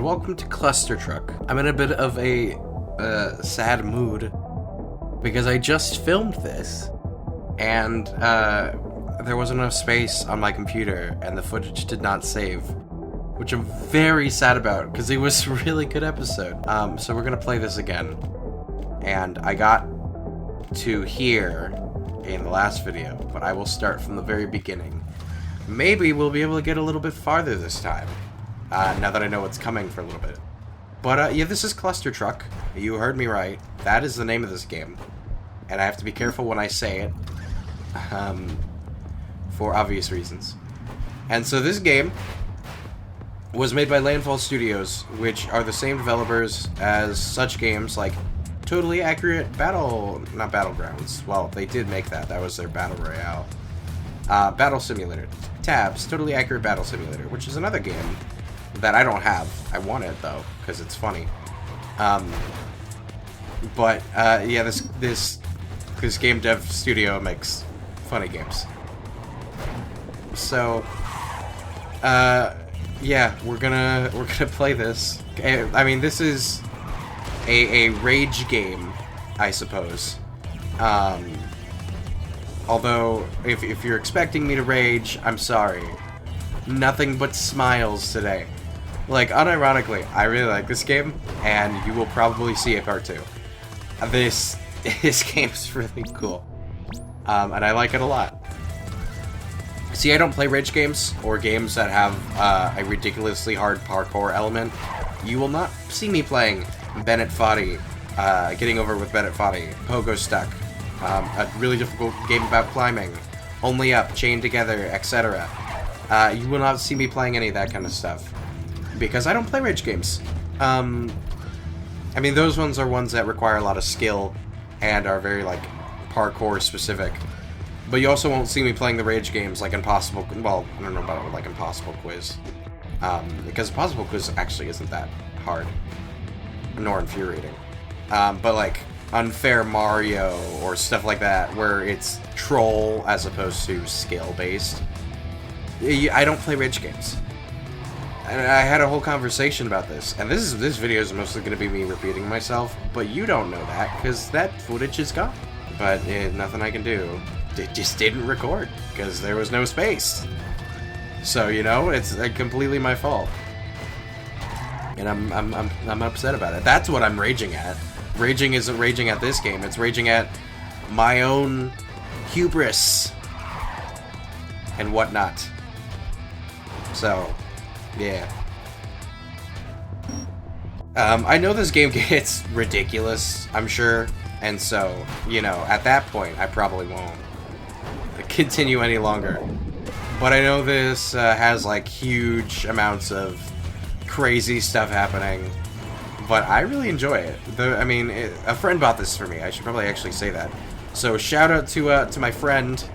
Welcome to Clustertruck. I'm in a bit of a sad mood because I just filmed this and there wasn't enough space on my computer and the footage did not save, which I'm very sad about because it was a really good episode. So we're gonna play this again, and I got to here in the last video, but I will start from the very beginning. Maybe we'll be able to get a little bit farther this time. Now that I know what's coming for a little bit. But, yeah, this is Clustertruck. You heard me right. That is the name of this game. And I have to be careful when I say it. For obvious reasons. And so this game was made by Landfall Studios, which are the same developers as such games like Totally Accurate not Battlegrounds. Well, they did make that. That was their Battle Royale. Battle Simulator. Tabs, Totally Accurate Battle Simulator, which is another game that I don't have. I want it though, because it's funny. But yeah, this game dev studio makes funny games. So yeah, we're gonna play this. I mean, this is a rage game, I suppose. Although, if you're expecting me to rage, I'm sorry. Nothing but smiles today. Like, unironically, I really like this game, and you will probably see a part 2. This game's really cool. And I like it a lot. See, I don't play rage games, or games that have a ridiculously hard parkour element. You will not see me playing Bennett Foddy, getting over with Bennett Foddy, Pogo Stuck, a really difficult game about climbing, Only Up, Chained Together, etc. You will not see me playing any of that kind of stuff, because I don't play rage games. I mean, those ones are ones that require a lot of skill and are very, like, parkour specific. But you also won't see me playing the rage games like Impossible... Well, I don't know about, like, Impossible Quiz. Because Impossible Quiz actually isn't that hard. Nor infuriating. But, like, Unfair Mario or stuff like that, where it's troll as opposed to skill-based. I don't play rage games. And I had a whole conversation about this, and this video is mostly going to be me repeating myself, but you don't know that, because that footage is gone. But nothing I can do. It just didn't record, because there was no space. So, you know, it's completely my fault. And I'm upset about it. That's what I'm raging at. Raging isn't raging at this game, it's raging at my own hubris and whatnot. So, yeah. I know this game gets ridiculous, I'm sure, and so, you know, at that point, I probably won't continue any longer. But I know this has, like, huge amounts of crazy stuff happening, but I really enjoy it. I mean, a friend bought this for me. I should probably actually say that. So, shout out to my friend,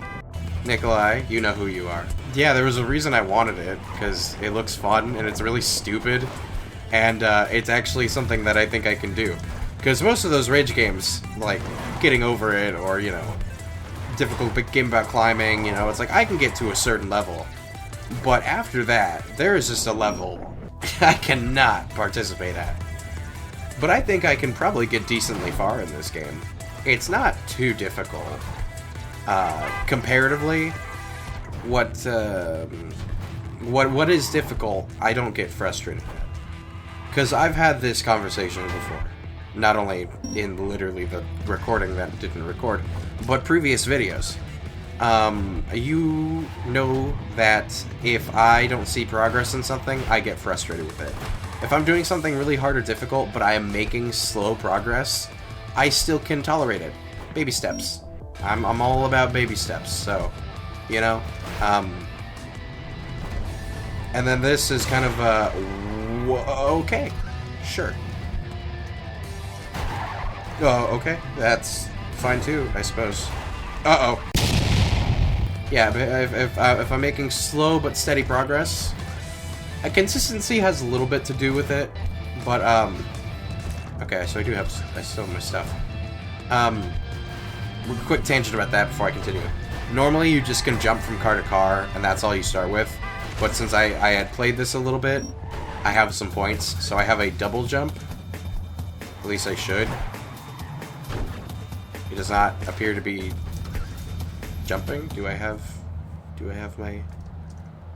Nikolai. You know who you are. Yeah, there was a reason I wanted it, because it looks fun, and it's really stupid, and it's actually something that I think I can do. Because most of those rage games, like, getting over it, or, you know, difficult big game about climbing, you know, it's like, I can get to a certain level. But after that, there is just a level I cannot participate at. But I think I can probably get decently far in this game. It's not too difficult. Comparatively, what is difficult, I don't get frustrated at. Because I've had this conversation before. Not only in literally the recording that didn't record, but previous videos. You know that if I don't see progress in something, I get frustrated with it. If I'm doing something really hard or difficult, but I am making slow progress, I still can tolerate it. Baby steps. I'm all about baby steps, so, you know. And then this is kind of, okay, sure. Oh, okay, that's fine too, I suppose. Uh-oh. Yeah, but if I'm making slow but steady progress, consistency has a little bit to do with it, but, okay, so I still have my stuff. Quick tangent about that before I continue. Normally, you just can jump from car to car, and that's all you start with. But since I had played this a little bit, I have some points. So I have a double jump. At least I should. It does not appear to be jumping. Do I have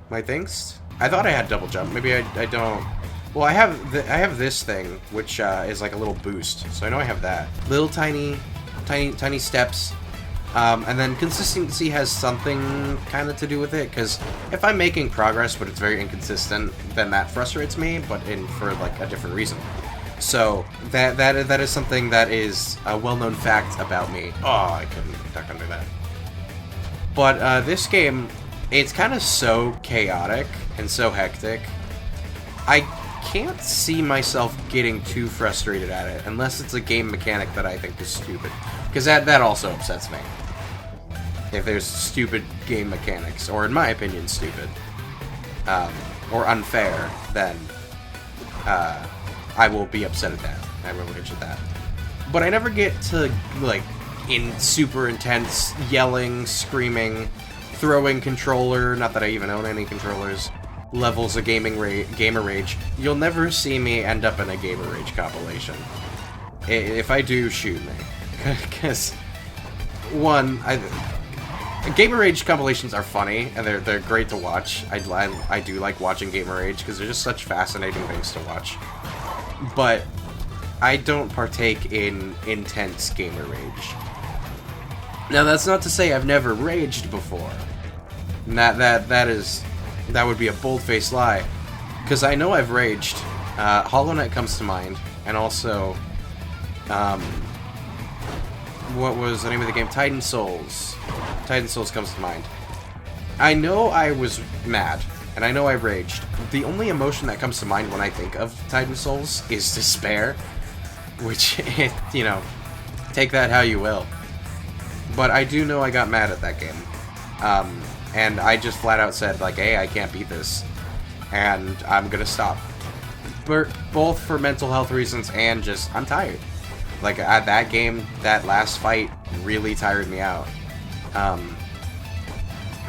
my things? I thought I had double jump. Maybe I don't. Well, I have this thing, which is like a little boost. So I know I have that. Little tiny steps. And then consistency has something kind of to do with it, because if I'm making progress but it's very inconsistent, then that frustrates me, but for like a different reason. So that is something that is a well-known fact about me. Oh, I couldn't duck under that. But this game, it's kind of so chaotic and so hectic. I can't see myself getting too frustrated at it unless it's a game mechanic that I think is stupid, because that also upsets me. If there's stupid game mechanics, or in my opinion stupid, or unfair, then I will be upset at that. I will rage at that. But I never get to, like, in super intense yelling, screaming, throwing controller, not that I even own any controllers, levels of gamer rage. You'll never see me end up in a gamer rage compilation. If I do, shoot me. Because, one, gamer rage compilations are funny, and they're great to watch. I do like watching gamer rage, because they're just such fascinating things to watch. But I don't partake in intense gamer rage. Now, that's not to say I've never raged before. And that would be a bold-faced lie, because I know I've raged. Hollow Knight comes to mind, and also, what was the name of the game? Titan Souls. Titan Souls comes to mind. I know I was mad, and I know I raged. The only emotion that comes to mind when I think of Titan Souls is despair, which, you know, take that how you will. But I do know I got mad at that game. And I just flat out said, like, hey, I can't beat this, and I'm gonna stop. Both for mental health reasons and just, I'm tired. Like, that game, that last fight really tired me out.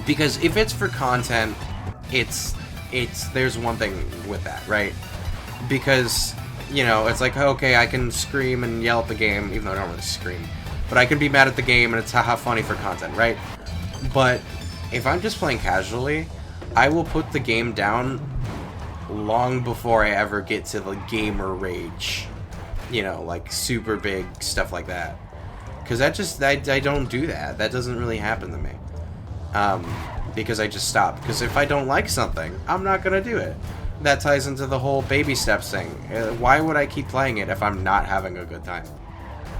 Because if it's for content, there's one thing with that, right? Because, you know, it's like, okay, I can scream and yell at the game, even though I don't really scream, but I can be mad at the game, and it's haha funny for content, right? But if I'm just playing casually, I will put the game down long before I ever get to the gamer rage. You know, like super big stuff like that. Because I don't do that. That doesn't really happen to me. Because I just stop. Because if I don't like something, I'm not going to do it. That ties into the whole baby steps thing. Why would I keep playing it if I'm not having a good time?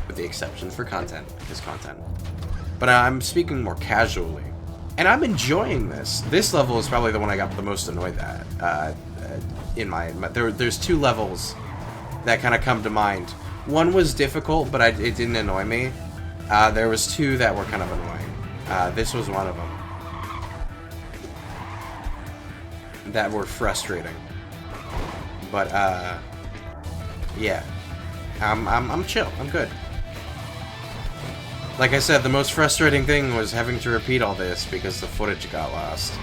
With the exception for content, because content. But I'm speaking more casually. And I'm enjoying this. This level is probably the one I got the most annoyed at. There's two levels that kind of come to mind. One was difficult, but it didn't annoy me. There was two that were kind of annoying. This was one of them. That were frustrating. But, yeah. I'm chill. I'm good. Like I said, the most frustrating thing was having to repeat all this because the footage got lost.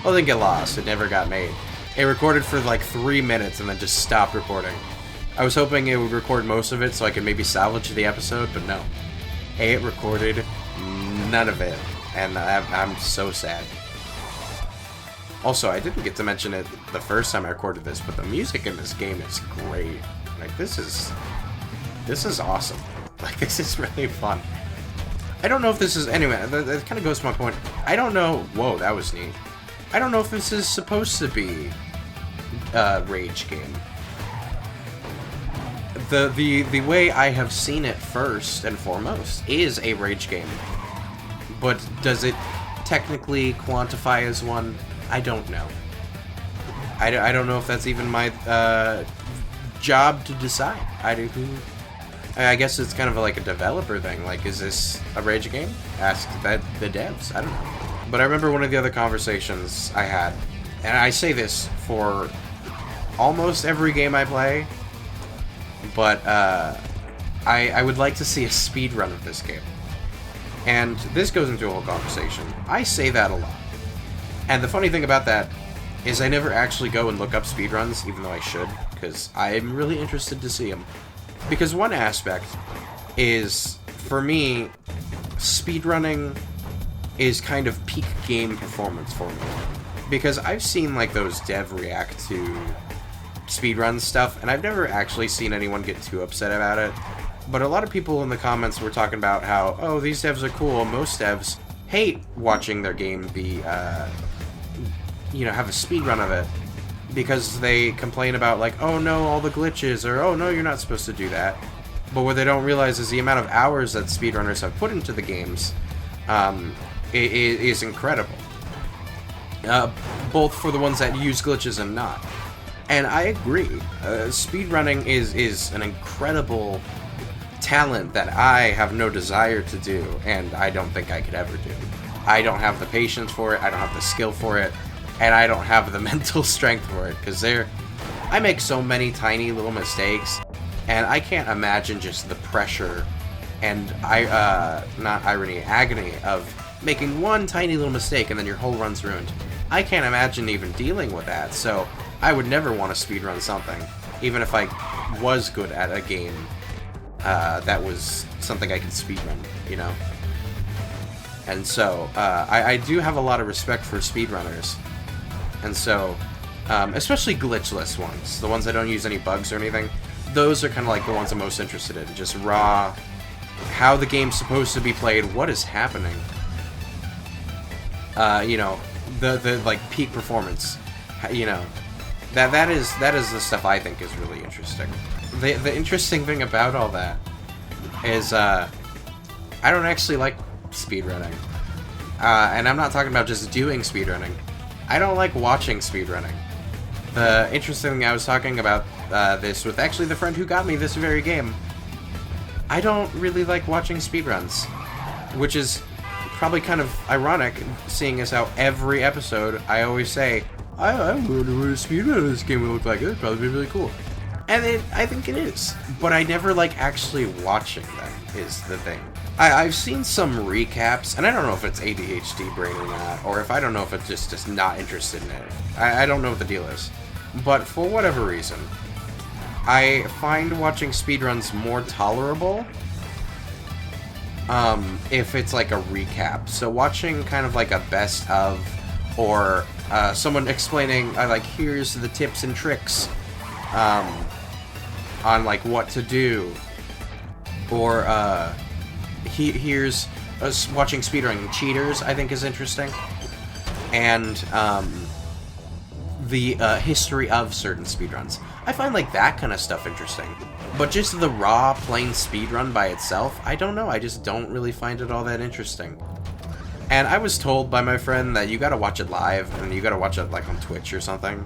Well, it didn't get lost. It never got made. It recorded for like 3 minutes and then just stopped recording. I was hoping it would record most of it so I could maybe salvage the episode, but no. It recorded none of it, and I'm so sad. Also, I didn't get to mention it the first time I recorded this, but the music in this game is great. Like, this is awesome. Like, this is really fun. I don't know if this is... Anyway, that kind of goes to my point. I don't know... Whoa, that was neat. I don't know if this is supposed to be a rage game. The way I have seen it first and foremost is a rage game. But does it technically quantify as one? I don't know. I don't know if that's even my job to decide. I guess it's kind of like a developer thing. Like, is this a rage game? Ask the devs. I don't know. But I remember one of the other conversations I had, and I say this for almost every game I play, but I would like to see a speed run of this game. And this goes into a whole conversation. I say that a lot. And the funny thing about that is I never actually go and look up speedruns, even though I should, because I'm really interested to see them. Because one aspect is, for me, speedrunning is kind of peak game performance for me. Because I've seen, like, those dev react to speedrun stuff, and I've never actually seen anyone get too upset about it. But a lot of people in the comments were talking about how, oh, these devs are cool. Most devs hate watching their game be, you know, have a speedrun of it. Because they complain about, like, oh no, all the glitches, or oh no, you're not supposed to do that. But what they don't realize is the amount of hours that speedrunners have put into the games is incredible. Both for the ones that use glitches and not. And I agree. Speedrunning is an incredible talent that I have no desire to do, and I don't think I could ever do. I don't have the patience for it, I don't have the skill for it, and I don't have the mental strength for it, because I make so many tiny little mistakes, and I can't imagine just the pressure and not irony, agony of making one tiny little mistake and then your whole run's ruined. I can't imagine even dealing with that, so I would never want to speedrun something, even if I was good at a game that was something I could speedrun, you know? And so, I do have a lot of respect for speedrunners. And so, especially glitchless ones, the ones that don't use any bugs or anything, those are kind of like the ones I'm most interested in. Just raw, how the game's supposed to be played, what is happening. You know, the like peak performance, you know, that is the stuff I think is really interesting. The interesting thing about all that is I don't actually like speedrunning, and I'm not talking about just doing speedrunning. I don't like watching speedrunning. The interesting thing, I was talking about this with actually the friend who got me this very game. I don't really like watching speedruns, which is probably kind of ironic, seeing as how every episode I always say, I wonder what a speedrun of this game would look like. It would probably be really cool. And I think it is. But I never like actually watching them, is the thing. I've seen some recaps, and I don't know if it's ADHD brain or not, or if I don't know if it's just not interested in it. I don't know what the deal is. But for whatever reason, I find watching speedruns more tolerable if it's like a recap. So watching kind of like a best of, or someone explaining, like, here's the tips and tricks on like what to do, or here's us watching speedrunning cheaters, I think is interesting, and the history of certain speedruns. I find like that kind of stuff interesting. But just the raw, plain speedrun by itself, I don't know, I just don't really find it all that interesting. And I was told by my friend that you gotta watch it live, and you gotta watch it like on Twitch or something.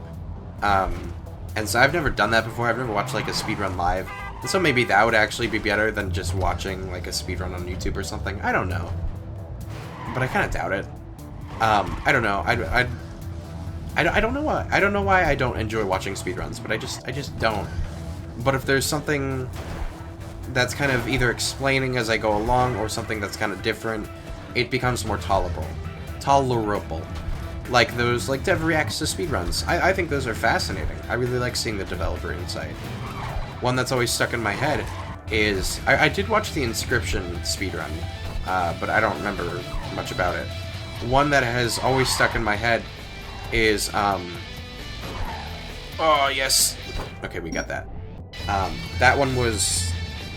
And so I've never done that before, I've never watched like a speedrun live. And so maybe that would actually be better than just watching like a speedrun on YouTube or something. I don't know. But I kind of doubt it. I don't know. I don't know why. I don't know why I don't enjoy watching speedruns, but I just don't. But if there's something that's kind of either explaining as I go along or something that's kind of different, it becomes more tolerable. Like those, like, dev reacts to speedruns. I think those are fascinating. I really like seeing the developer insight. One that's always stuck in my head is, I did watch the Inscription speedrun, but I don't remember much about it. One that has always stuck in my head is, oh, yes. Okay, we got that. That one was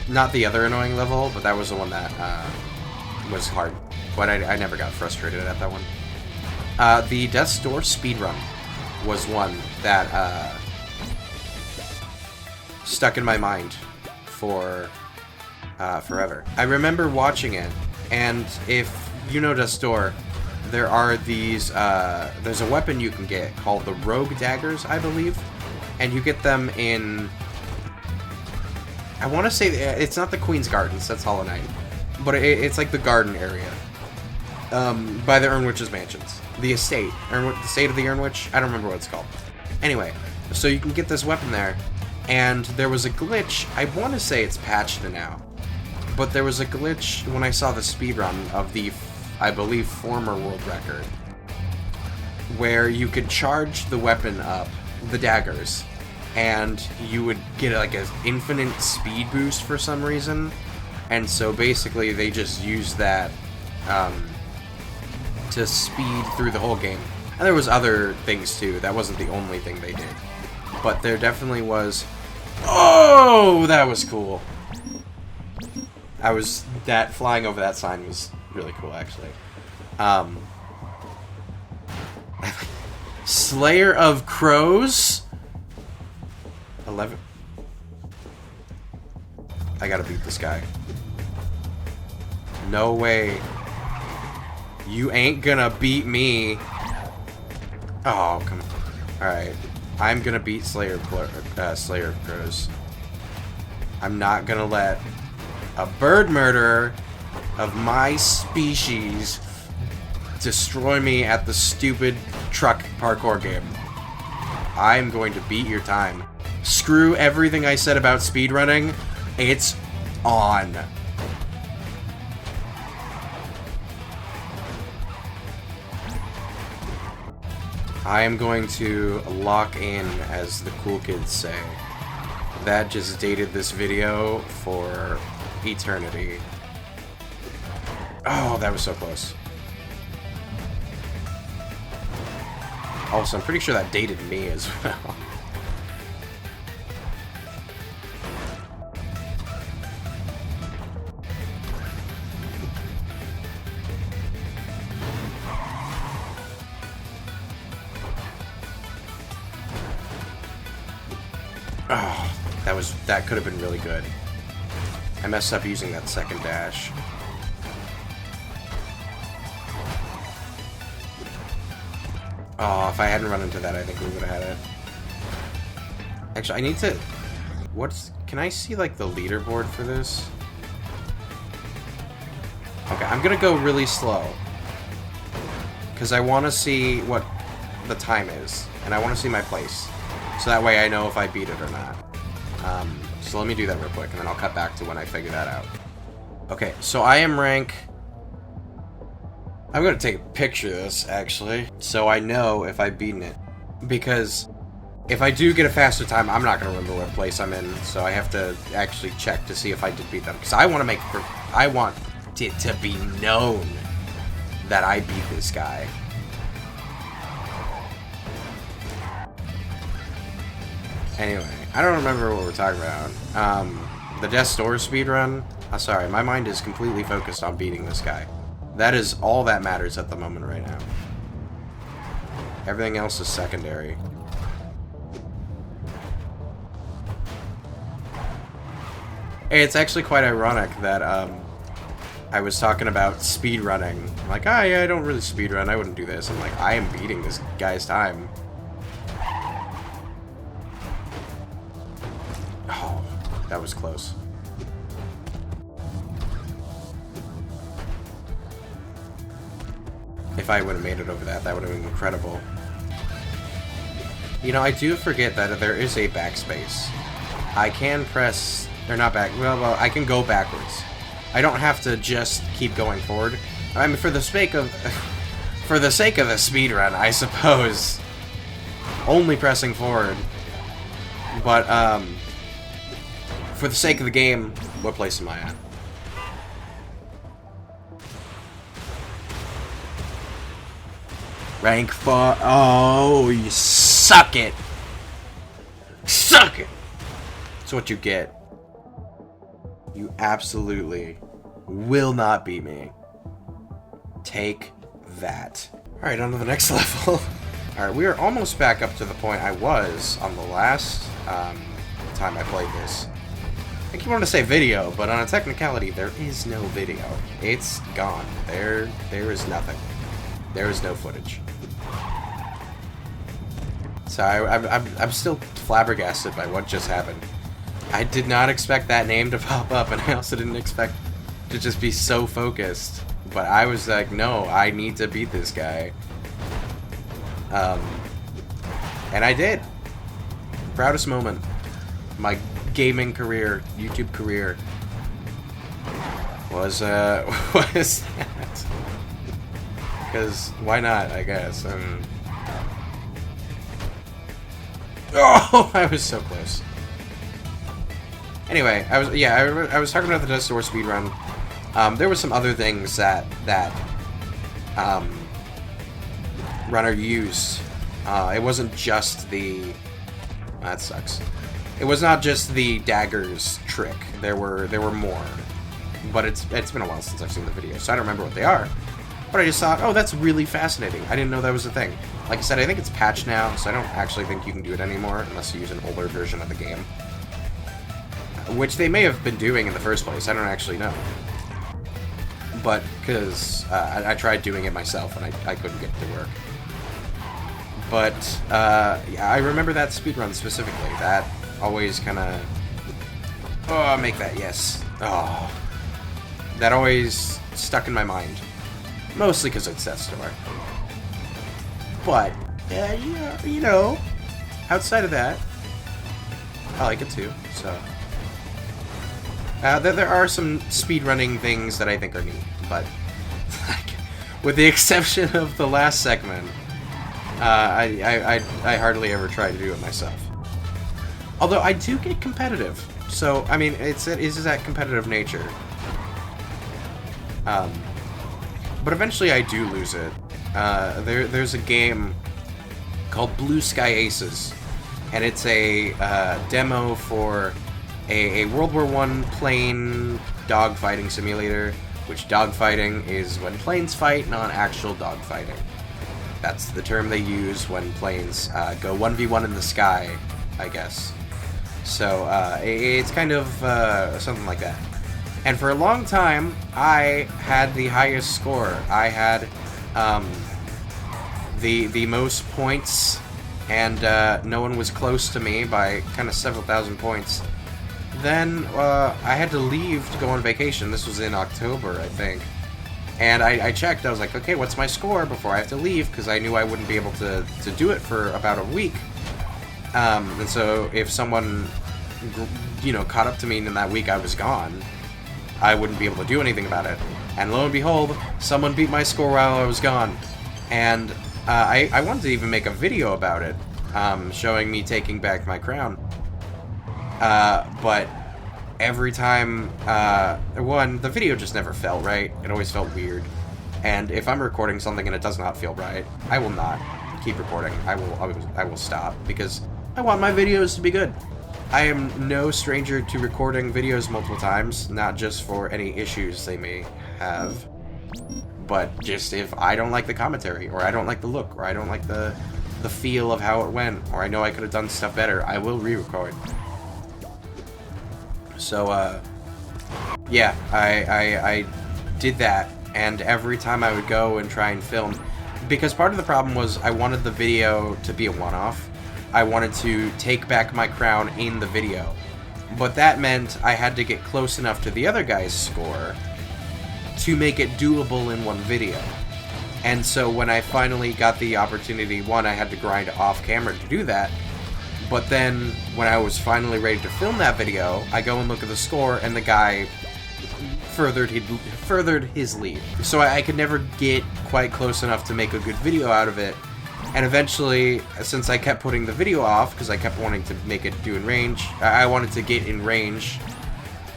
not the other annoying level, but that was the one that was hard. But I never got frustrated at that one. The Death's Door speedrun was one that stuck in my mind for forever. I remember watching it, and if you know Death's Door, there are these, there's a weapon you can get called the Rogue Daggers, I believe, and you get them in, I want to say, it's not the Queen's Gardens, that's Hollow Knight, but it's like the garden area, by the Ernwitch's mansions. The estate, the estate of the Ernwitch, I don't remember what it's called. Anyway, so you can get this weapon there, and there was a glitch, I want to say it's patched now, but there was a glitch when I saw the speedrun of the, I believe, former world record, where you could charge the weapon up, the daggers, and you would get like an infinite speed boost for some reason. And so basically they just used that to speed through the whole game. And there was other things too. That wasn't the only thing they did. But there definitely was... Oh, that was cool. That flying over that sign was really cool, actually. Slayer of Crows? 11. I gotta beat this guy. No way. You ain't gonna beat me. Oh, come on. Alright. I'm gonna beat Slayer of Crows. I'm not gonna let a bird murderer of my species destroy me at the stupid truck parkour game. I'm going to beat your time. Screw everything I said about speedrunning. It's on. I am going to lock in, as the cool kids say. That just dated this video for eternity. Oh, that was so close. Also, I'm pretty sure that dated me as well. Oh, that could have been really good. I messed up using that second dash. Oh, if I hadn't run into that, I think we would have had it. Actually, I need to... Can I see, like, the leaderboard for this? Okay, I'm gonna go really slow. Because I want to see what the time is. And I want to see my place. So that way I know if I beat it or not. So let me do that real quick, and then I'll cut back to when I figure that out. Okay, so I am rank... I'm going to take a picture of this, actually, so I know if I've beaten it. Because if I do get a faster time, I'm not going to remember what place I'm in, so I have to actually check to see if I did beat them. Because I want it to be known that I beat this guy. Anyway, I don't remember what we're talking about. The Death's Door speedrun? Oh, sorry, my mind is completely focused on beating this guy. That is all that matters at the moment right now. Everything else is secondary. Hey, it's actually quite ironic that I was talking about speedrunning. I'm like, ah, yeah, I don't really speedrun. I wouldn't do this. I'm like, I am beating this guy's time. Oh, that was close. If I would have made it over that, that would have been incredible. You know, I do forget that there is a backspace. I can press, or not back, well, I can go backwards. I don't have to just keep going forward. I mean, for the sake of the speedrun, I suppose, only pressing forward. But, for the sake of the game, what place am I at? Rank 4. Oh, you suck it. Suck it. That's what you get. You absolutely will not beat me. Take that. Alright, on to the next level. Alright, we are almost back up to the point I was on the last time I played this. I keep wanting to say video, but on a technicality, there is no video. It's gone. There is nothing. There is no footage. So I'm still flabbergasted by what just happened. I did not expect that name to pop up, and I also didn't expect to just be so focused. But I was like, no, I need to beat this guy. And I did. Proudest moment. My gaming career, YouTube career, was that. Because why not, I guess. Oh, I was so close. Anyway, I was talking about the Dust Door speedrun. There were some other things that runner used. It wasn't just the... that sucks. It was not just the daggers trick. There were more. But it's been a while since I've seen the video, so I don't remember what they are. But I just thought, oh, that's really fascinating. I didn't know that was a thing. Like I said, I think it's patched now, so I don't actually think you can do it anymore unless you use an older version of the game. Which they may have been doing in the first place. I don't actually know. But, because I tried doing it myself and I couldn't get it to work. But, yeah, I remember that speedrun specifically. That always kind of... oh, make that, yes. Oh. That always stuck in my mind. Mostly because it's Death's Door. But, yeah, you know, outside of that, I like it too, so... there are some speedrunning things that I think are neat, but with the exception of the last segment, I hardly ever try to do it myself. Although I do get competitive, so I mean it's that competitive nature. But eventually I do lose it. There's a game called Blue Sky Aces, and it's a demo for a World War I plane dogfighting simulator, which dogfighting is when planes fight, not actual dogfighting. That's the term they use when planes go 1v1 in the sky, I guess. So it's kind of something like that. And for a long time, I had the highest score. I had the most points, and no one was close to me by kind of several thousand points. Then I had to leave to go on vacation. This was in October, I think. And I checked. I was like, okay, what's my score before I have to leave? Because I knew I wouldn't be able to do it for about a week. And so if someone, you know, caught up to me and in that week I was gone, I wouldn't be able to do anything about it. And lo and behold, someone beat my score while I was gone. And I wanted to even make a video about it, showing me taking back my crown. But every time, one, the video just never felt right. It always felt weird. And if I'm recording something and it does not feel right, I will not keep recording. I will stop, because I want my videos to be good. I am no stranger to recording videos multiple times, not just for any issues they may have, but just if I don't like the commentary, or I don't like the look, or I don't like the feel of how it went, or I know I could have done stuff better, I will re-record. So, yeah, I did that, and every time I would go and try and film, because part of the problem was I wanted the video to be a one-off. I wanted to take back my crown in the video, but that meant I had to get close enough to the other guy's score to make it doable in one video. And so when I finally got the opportunity, one, I had to grind off camera to do that. But then, when I was finally ready to film that video, I go and look at the score, and the guy furthered his lead. So I could never get quite close enough to make a good video out of it. And eventually, since I kept putting the video off, because I kept wanting to make it do in range, I wanted to get in range,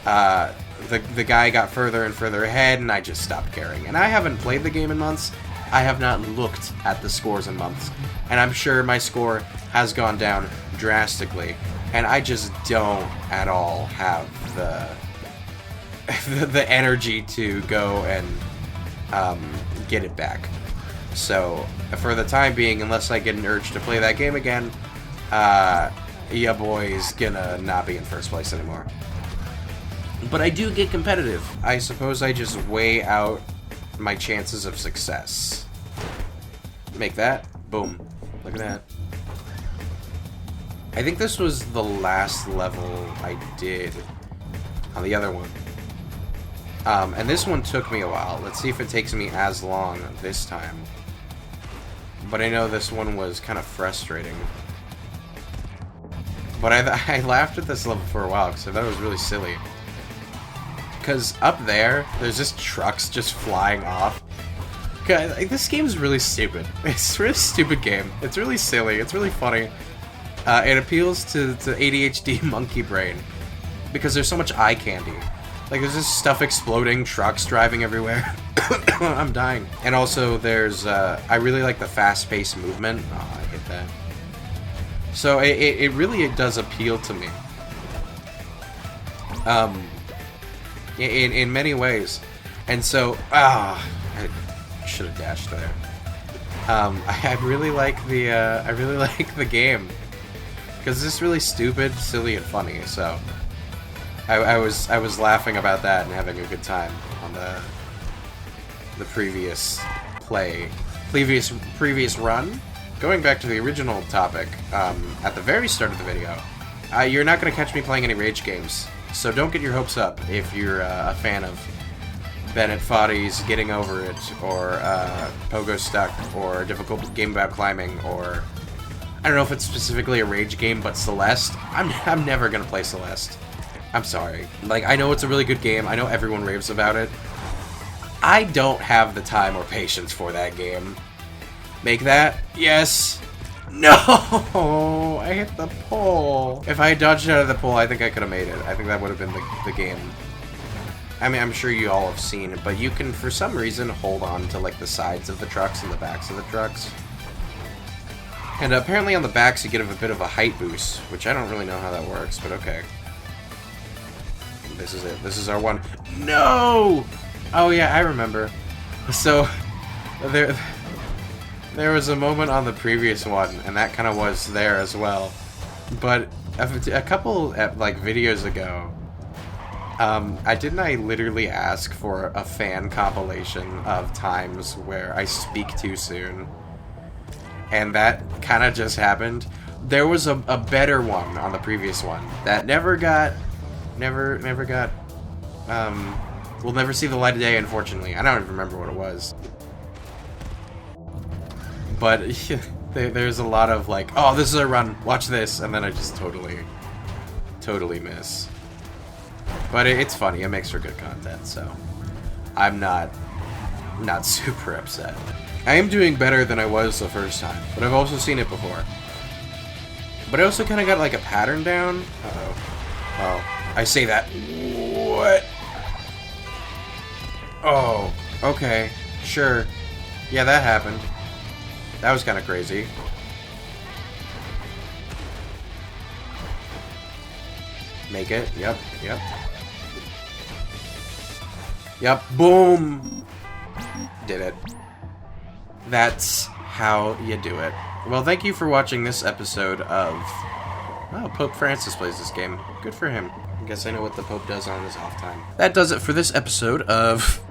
the guy got further and further ahead, and I just stopped caring. And I haven't played the game in months. I have not looked at the scores in months. And I'm sure my score has gone down drastically, and I just don't at all have the energy to go and get it back. So for the time being, unless I get an urge to play that game again, ya boy's gonna not be in first place anymore. But I do get competitive. I suppose I just weigh out my chances of success. Make that. Boom. Look at that. I think this was the last level I did on the other one. And this one took me a while. Let's see if it takes me as long this time. But I know this one was kind of frustrating. But I laughed at this level for a while because I thought it was really silly. Because up there, there's just trucks just flying off. This game's really stupid. It's a really stupid game. It's really silly. It's really funny. It appeals to ADHD monkey brain because there's so much eye candy. Like, there's just stuff exploding, trucks driving everywhere. I'm dying. And also, there's, I really like the fast-paced movement. Oh, I hit that. So, it really does appeal to me. In many ways. And so, I should have dashed there. I really like the game. Because it's just really stupid, silly, and funny, so... I was laughing about that and having a good time on the previous run. Going back to the original topic, at the very start of the video, you're not going to catch me playing any rage games, so don't get your hopes up if you're a fan of Bennett Foddy's Getting Over It, or Pogo Stuck, or a difficult game about climbing, or I don't know if it's specifically a rage game, but Celeste. I'm never going to play Celeste. I'm sorry. Like, I know it's a really good game. I know everyone raves about it. I don't have the time or patience for that game. Make that? Yes. No! I hit the pole. If I had dodged out of the pole, I think I could have made it. I think that would have been the game. I mean, I'm sure you all have seen it, but you can, for some reason, hold on to, like, the sides of the trucks and the backs of the trucks. And apparently on the backs you get a bit of a height boost, which I don't really know how that works, but okay. This is it. This is our one. No! Oh yeah, I remember. So, there was a moment on the previous one, and that kind of was there as well. But a couple, like, videos ago, didn't I literally ask for a fan compilation of times where I speak too soon? And that kind of just happened. There was a better one on the previous one that never got, will never see the light of day, unfortunately. I don't even remember what it was. But there's a lot of like, oh, this is a run, watch this, and then I just totally miss. But it's funny, it makes for good content, so I'm not super upset. I am doing better than I was the first time, but I've also seen it before. But I also kind of got like a pattern down. Uh-oh. Oh, I say that. What? Oh, okay, sure. Yeah, that happened. That was kind of crazy. Make it. Yep. Yep. Boom. Did it. That's how you do it. Well, thank you for watching this episode of... Oh, Pope Francis plays this game. Good for him. I guess I know what the Pope does on his off time. That does it for this episode of...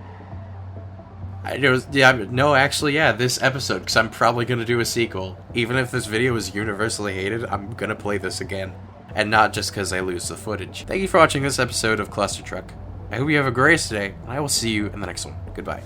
this episode, because I'm probably going to do a sequel. Even if this video is universally hated, I'm going to play this again. And not just because I lose the footage. Thank you for watching this episode of Clustertruck. I hope you have a great day, and I will see you in the next one. Goodbye.